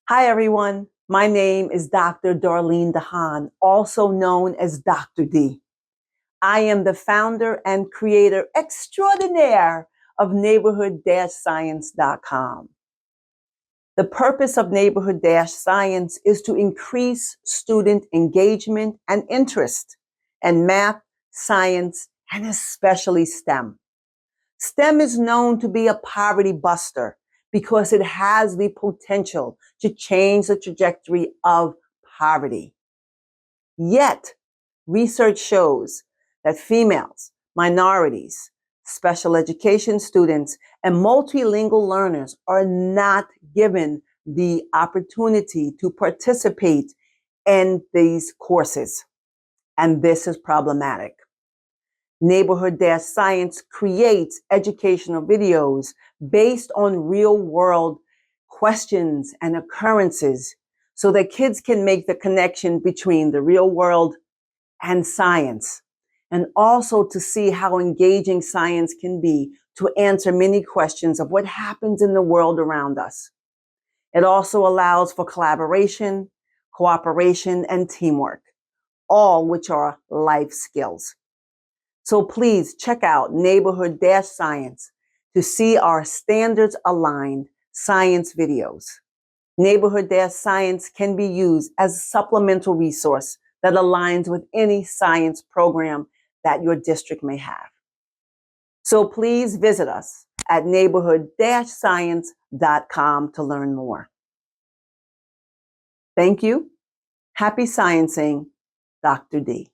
Hi, everyone. My name is Dr. Darlene DeHaan, also known as Dr. D. I am the founder and creator extraordinaire of neighborhood-science.com. The purpose of neighborhood-science is to increase student engagement and interest in math, science, and especially STEM. STEM is known to be a poverty buster because it has the potential to change the trajectory of poverty. Yet, research shows that females, minorities, special education students, and multilingual learners are not given the opportunity to participate in these courses. And this is problematic. Neighborhood-Science creates educational videos based on real-world questions and occurrences so that kids can make the connection between the real world and science, and also to see how engaging science can be to answer many questions of what happens in the world around us. It also allows for collaboration, cooperation, and teamwork, all which are life skills. So please check out Neighborhood-Science to see our standards-aligned science videos. Neighborhood-Science can be used as a supplemental resource that aligns with any science program that your district may have. So please visit us at neighborhood-science.com to learn more. Thank you. Happy sciencing, Dr. D.